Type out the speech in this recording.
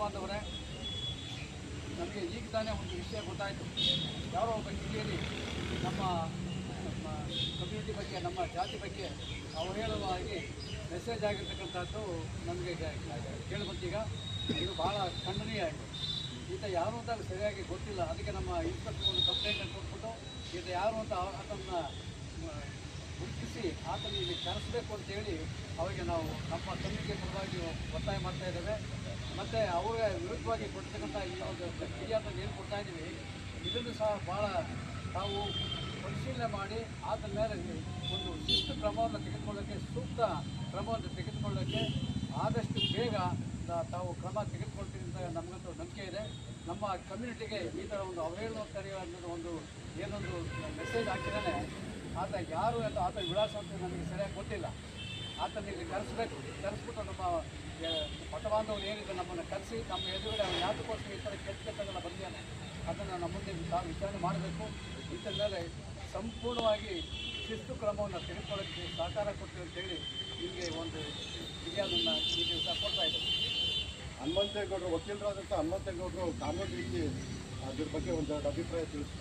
ಬಾಂಧವರೇ, ನಮಗೆ ಈಗ ತಾನೇ ಒಂದು ವಿಷಯ ಗೊತ್ತಾಯಿತು. ಯಾರೋ ಒಬ್ಬ ಹಿರಿಯರಿ ನಮ್ಮ ಕಮ್ಯುನಿಟಿ ಬಗ್ಗೆ, ನಮ್ಮ ಜಾತಿ ಬಗ್ಗೆ ಅವಹೇಳನವಾಗಿ ಮೆಸೇಜ್ ಆಗಿರ್ತಕ್ಕಂಥದ್ದು ನಮಗೆ ಕೇಳಿಬಂತೀಗ. ಇದು ಭಾಳ ಖಂಡನೀಯ ಆಯಿತು. ಈತ ಯಾರು ಅಂತ ಸರಿಯಾಗಿ ಗೊತ್ತಿಲ್ಲ. ಅದಕ್ಕೆ ನಮ್ಮ ಇನ್ಸ್ಪೆಕ್ಟರ್ ಒಂದು ಕಂಪ್ಲೇಂಟನ್ನು ಕೊಟ್ಬಿಟ್ಟು ಈತ ಯಾರು ಅಂತ ಆತನ ಗುರುತಿಸಿ ಆತನ ಇಲ್ಲಿ ಕರೆಸಬೇಕು ಅಂತೇಳಿ ಅವರಿಗೆ ನಾವು ನಮ್ಮ ಕಮ್ಯುನಿಟಿ ಪರವಾಗಿ ಒತ್ತಾಯ ಮಾಡ್ತಾಯಿದ್ದೇವೆ. ಮತ್ತು ಅವರ ವಿರುದ್ಧವಾಗಿ ಕೊಡ್ತಕ್ಕಂಥ ಈ ಒಂದು ಫಿರ್ಯಾದನ್ನು ಏನು ಕೊಡ್ತಾ ಇದ್ದೀವಿ, ಇದನ್ನು ಸಹ ಭಾಳ ತಾವು ಪರಿಶೀಲನೆ ಮಾಡಿ ಆತನ ಮೇಲೆ ಒಂದು ಶಿಸ್ತು ಕ್ರಮವನ್ನು ತೆಗೆದುಕೊಳ್ಳೋಕ್ಕೆ, ಸೂಕ್ತ ಕ್ರಮವನ್ನು ತೆಗೆದುಕೊಳ್ಳೋಕ್ಕೆ ಆದಷ್ಟು ಬೇಗ ತಾವು ಕ್ರಮ ತೆಗೆದುಕೊಳ್ತೀವಿ ಅಂತ ನಮಗಂತೂ ನಂಬಿಕೆ ಇದೆ. ನಮ್ಮ ಕಮ್ಯುನಿಟಿಗೆ ಈ ಥರ ಒಂದು ಅವಹೇಳನಕಾರಿ ಅನ್ನೋದು ಒಂದು ಏನೊಂದು ಮೆಸೇಜ್ ಹಾಕಿದ್ದಾನೆ, ಆತ ಯಾರು ಅಂತ ಆತನ ವಿಳಾಸ ಅಂತ ನಮಗೆ ಸರಿಯಾಗಿ ಗೊತ್ತಿಲ್ಲ. ಆತನ ಇಲ್ಲಿ ಕರೆಸ್ಬಿಟ್ಟು ನಮ್ಮ ಮತಬಾಂಧವರು ಏನಿದೆ ನಮ್ಮನ್ನು ಕರೆಸಿ ನಮ್ಮ ಎದುರುಗಡೆ ಅವನು ಯಾತಕ್ಕೋಸ್ಕರ ಈ ಥರ ಕೆಟ್ಟದೆಲ್ಲ ಬಂದಿದ್ದಾನೆ ಅದನ್ನು ನಮ್ಮ ಮುಂದೆ ತಾವು ವಿಚಾರಣೆ ಮಾಡಬೇಕು. ಇದರ ಮೇಲೆ ಸಂಪೂರ್ಣವಾಗಿ ಶಿಸ್ತು ಕ್ರಮವನ್ನು ತೆಗೆದುಕೊಳ್ಳೋಕ್ಕೆ ಸಹಕಾರ ಕೊಡ್ತೀವಿ ಅಂತೇಳಿ ನಿಮಗೆ ಒಂದು ಫಿರ್ಯಾದನ್ನು ಈ ದಿವಸ ಕೊಡ್ತಾ ಇದ್ದೇವೆ. ಹನುಮಂತೇಗೌಡರು ವಕೀಲರಾದಂಥ ಹನುಮಂತೇಗೌಡರು ಕಾನೂನು ರೀತಿ ಅದ್ರ ಬಗ್ಗೆ ಒಂದು ಅಭಿಪ್ರಾಯ ತಿಳಿಸ್ತಾರೆ.